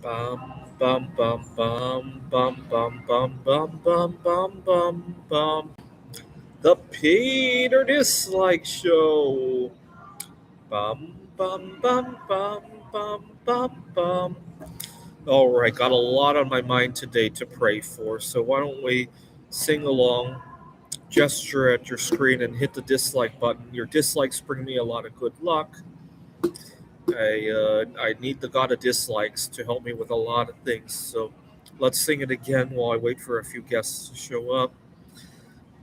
Bum bum bum bum bum bum bum bum bum bum bum bum. The Peter Dislike Show. Bum bum bum bum bum bum bum. All right, got a lot on my mind today to pray for. So why don't we sing along, gesture at your screen, and hit the dislike button. Your dislikes bring me a lot of good luck. I need the God of dislikes to help me with a lot of things. So let's sing it again while I wait for a few guests to show up.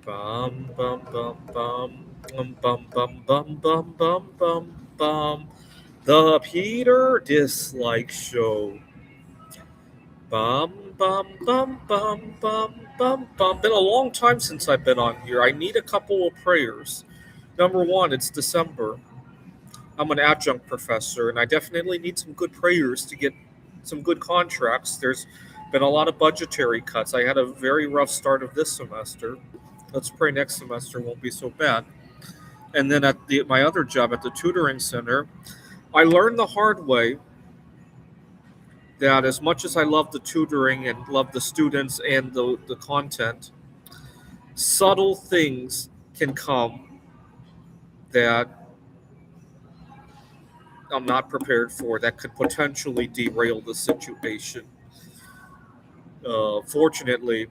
Bum bum bum bum bum bum bum bum bum bum bum bum. The Peter Dislike Show. Bum bum bum bum bum bum bum. Been a long time since I've been on here. I need a couple of prayers. Number one, it's December. I'm an adjunct professor, and I definitely need some good prayers to get some good contracts. There's been a lot of budgetary cuts. I had a very rough start of this semester. Let's pray next semester won't be so bad. And then at my other job at the tutoring center, I learned the hard way that as much as I love the tutoring and love the students and the content, subtle things can come that I'm not prepared for that could potentially derail the situation. Fortunately,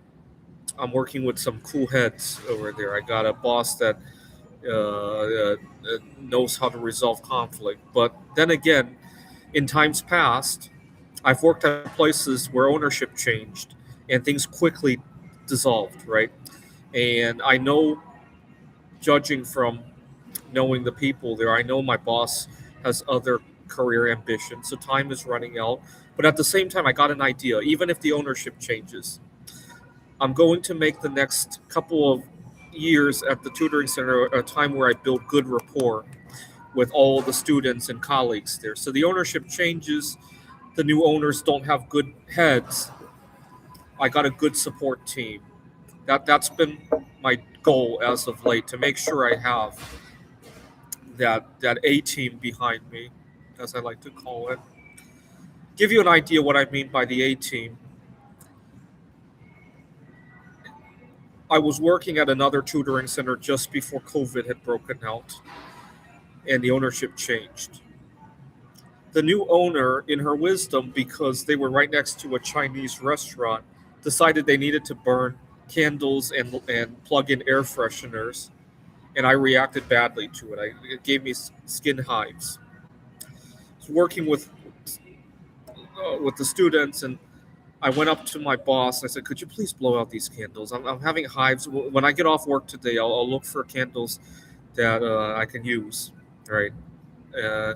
I'm working with some cool heads over there. I got a boss that knows how to resolve conflict. But then again, in times past, I've worked at places where ownership changed and things quickly dissolved, right? And I know, judging from knowing the people there, I know my boss has other career ambitions, so time is running out. But at the same time, I got an idea. Even if the ownership changes, I'm going to make the next couple of years at the tutoring center a time where I build good rapport with all the students and colleagues there. So the ownership changes, the new owners don't have good heads. I got a good support team. That's been my goal as of late, to make sure I have that A team behind me, as I like to call it. Give you an idea what I mean by the A team. I was working at another tutoring center just before COVID had broken out and the ownership changed. The new owner, in her wisdom, because they were right next to a Chinese restaurant, decided they needed to burn candles and plug in air fresheners, and I reacted badly to it. It gave me skin hives. I was working with the students, and I went up to my boss. I said, "Could you please blow out these candles? I'm having hives. When I get off work today, I'll look for candles that I can use." Right? Uh,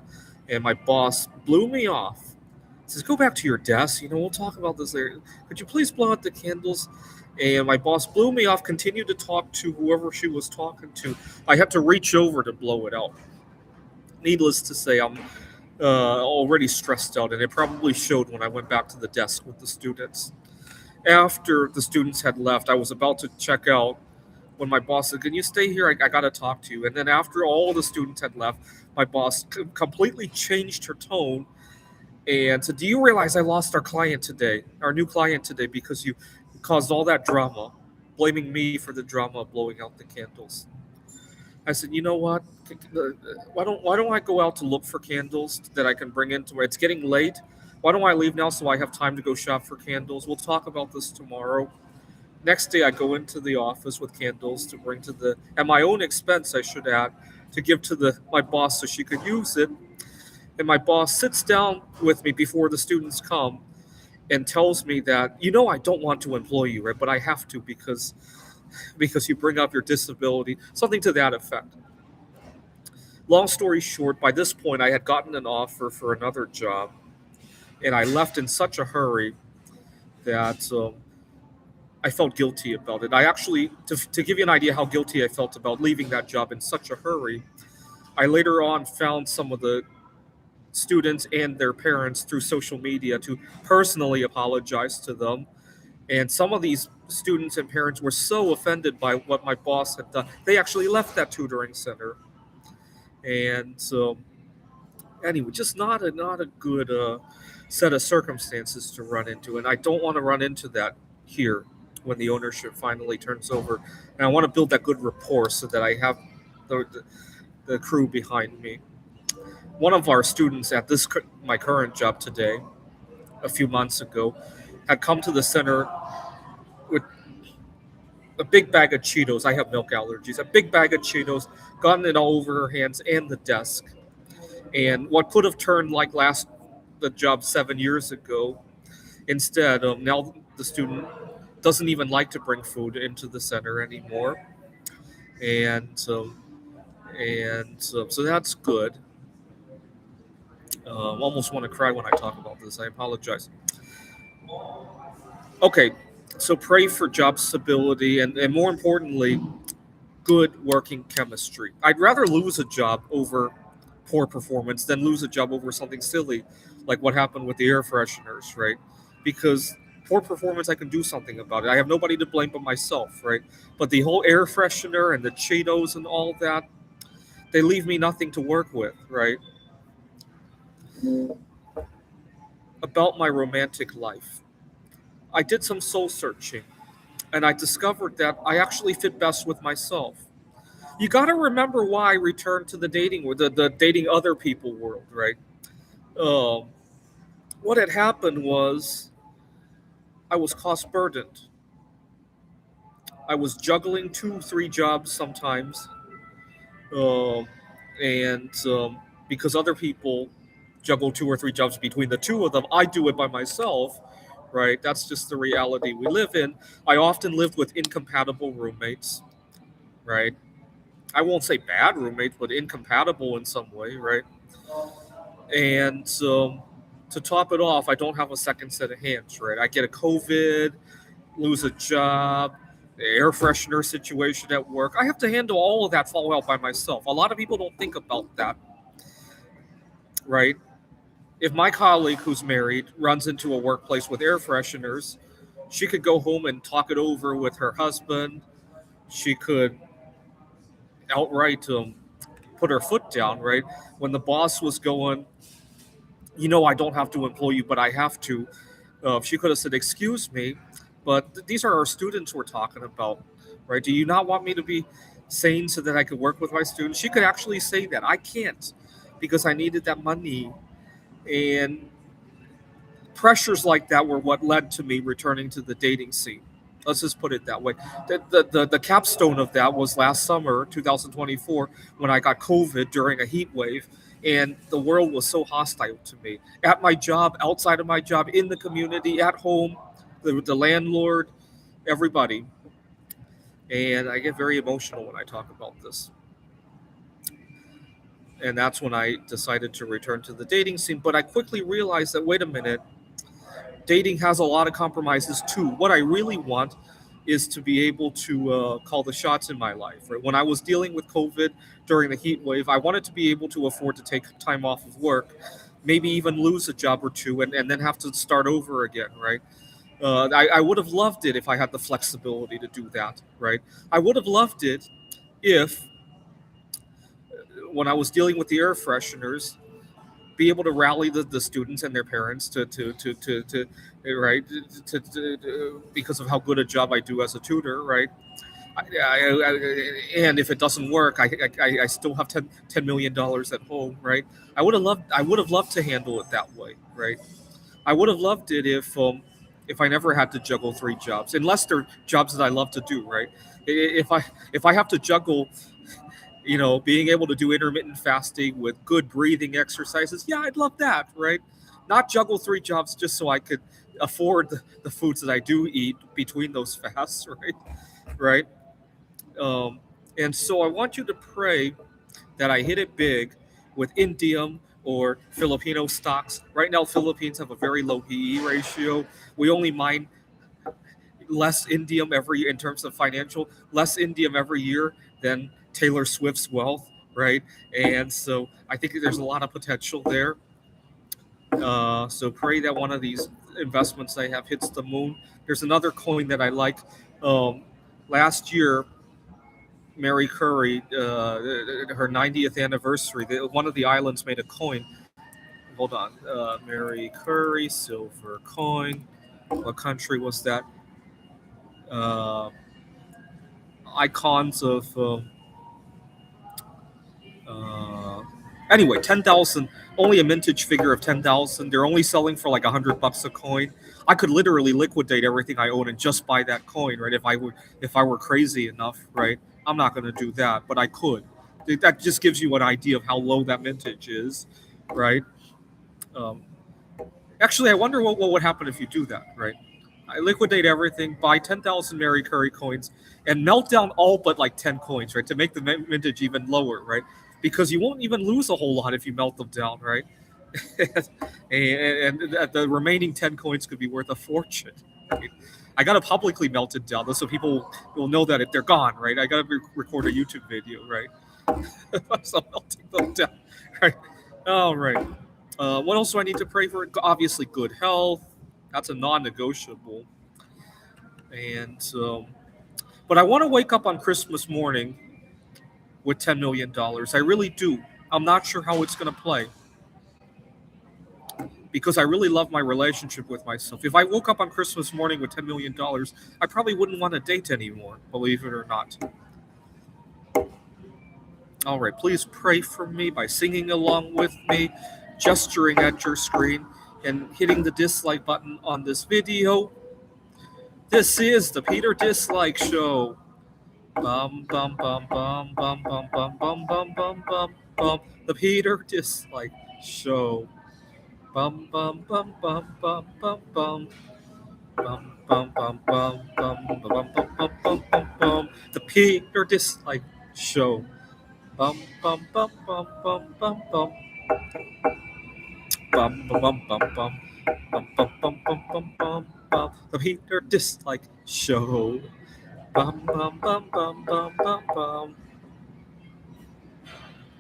and my boss blew me off. He says, "Go back to your desk. We'll talk about this later. Could you please blow out the candles?" And my boss blew me off. Continued to talk to whoever she was talking to. I had to reach over to blow it out. Needless to say, I'm already stressed out, and it probably showed when I went back to the desk with the students. After the students had left, I was about to check out when my boss said, "Can you stay here? I got to talk to you." And then after all the students had left, my boss completely changed her tone and said, "Do you realize I lost our new client today, because you caused all that drama, blaming me for the drama of blowing out the candles?" I said, "You know what? Why don't I go out to look for candles that I can bring into it? It's getting late. Why don't I leave now so I have time to go shop for candles? We'll talk about this tomorrow." Next day, I go into the office with candles to bring to at my own expense, I should add, to give to my boss so she could use it. And my boss sits down with me before the students come and tells me that, "I don't want to employ you, right? But I have to, because you bring up your disability," something to that effect. Long story short, by this point, I had gotten an offer for another job, and I left in such a hurry that I felt guilty about it. I actually, to give you an idea how guilty I felt about leaving that job in such a hurry, I later on found some of the students and their parents through social media to personally apologize to them. And some of these students and parents were so offended by what my boss had done, they actually left that tutoring center. And so Anyway, just not a good set of circumstances to run into, and I don't want to run into that here when the ownership finally turns over. And I want to build that good rapport so that I have the crew behind me. One of our students at my current job today, a few months ago, had come to the center with a big bag of Cheetos. I have milk allergies. A big bag of Cheetos, gotten it all over her hands and the desk. And what could have turned like last the job 7 years ago, instead, now the student doesn't even like to bring food into the center anymore, and so that's good. Almost want to cry when I talk about this. I apologize. Okay, so pray for job stability and more importantly, good working chemistry. I'd rather lose a job over poor performance than lose a job over something silly like what happened with the air fresheners, right? Because poor performance, I can do something about it. I have nobody to blame but myself, right? But the whole air freshener and the Cheetos and all that, they leave me nothing to work with, right? About my romantic life, I did some soul searching and I discovered that I actually fit best with myself. You got to remember why I returned to the the dating other people world, right? Um, what had happened was I was cost burdened. I was juggling two, three jobs sometimes, um, and because other people juggle two or three jobs between the two of them, I do it by myself. Right? That's just the reality we live in. I often lived with incompatible roommates. Right? I won't say bad roommates, but incompatible in some way. Right? And to top it off, I don't have a second set of hands. Right? I get a COVID, lose a job, the air freshener situation at work. I have to handle all of that fallout by myself. A lot of people don't think about that, right? If my colleague who's married runs into a workplace with air fresheners, she could go home and talk it over with her husband. She could outright put her foot down, right? When the boss was going, I don't have to employ you, but I have to. She could have said, "Excuse me, but these are our students we're talking about, right? Do you not want me to be sane so that I could work with my students?" She could actually say that. I can't because I needed that money. And pressures like that were what led to me returning to the dating scene. Let's just put it that way. The capstone of that was last summer, 2024, when I got COVID during a heat wave, and the world was so hostile to me. At my job, outside of my job, in the community, at home, the landlord, everybody. And I get very emotional when I talk about this. And that's when I decided to return to the dating scene. But I quickly realized that, wait a minute, dating has a lot of compromises too. What I really want is to be able to call the shots in my life. Right? When I was dealing with COVID during the heat wave, I wanted to be able to afford to take time off of work, maybe even lose a job or two, and then have to start over again. Right? I would have loved it if I had the flexibility to do that. Right? I would have loved it if, when I was dealing with the air fresheners, be able to rally the students and their parents to right because of how good a job I do as a tutor, right? And if it doesn't work, I still have $10 million at home, right? I would have loved to handle it that way, right? I would have loved it if I never had to juggle three jobs, unless they're jobs that I love to do, right? If I have to juggle, being able to do intermittent fasting with good breathing exercises, yeah, I'd love that, right? Not juggle three jobs just so I could afford the foods that I do eat between those fasts, right? Right. Um, and so I want you to pray that I hit it big with Indium or Filipino stocks. Right now, Philippines have a very low PE ratio. We only mine less indium every in terms of financial, less indium every year than Taylor Swift's wealth, right? And so I think there's a lot of potential there. So pray that one of these investments I have hits the moon. There's another coin that I like. Um, Last year, Mary Curry, her 90th anniversary, one of the islands made a coin hold on. Mary Curry, silver coin. What country was that? Uh, icons of. Uh, anyway, 10,000. Only a mintage figure of 10,000. They're only selling for like $100 a coin. I could literally liquidate everything I own and just buy that coin, right? If I were crazy enough, right? I'm not going to do that, but I could. That just gives you an idea of how low that mintage is, right? Um, actually, I wonder what would happen if you do that, right? I liquidate everything, buy 10,000 Mary Curry coins, and melt down all but like 10 coins, right? To make the mintage even lower, right? Because you won't even lose a whole lot if you melt them down, right? and the remaining 10 coins could be worth a fortune. Right? I got to publicly melt it down so people will know that if they're gone, right? I got to record a YouTube video, right? So melting them down, right? All right. What else do I need to pray for? Obviously, good health. That's a non-negotiable. And but I want to wake up on Christmas morning with $10 million. I really do. I'm not sure how it's going to play because I really love my relationship with myself. If I woke up on Christmas morning with $10 million, I probably wouldn't want to date anymore. Believe it or not. All right, please pray for me by singing along with me, gesturing at your screen, and hitting the dislike button on this video. This is the Peter Dislike Show. Bum bum bum bum bum bum bum bum bum bum bum bum. The Peter Dislike Show. Bum bum bum bum bum bum bum. Bum bum bum bum bum bum bum bum bum bum bum. The Peter Dislike Show. Bum bum bum bum bum bum bum. Bum bum bum bum bum. Bum bum bum bum bum bum bum. The Peter Dislike Show. Bum bum bum bum bum bum bum.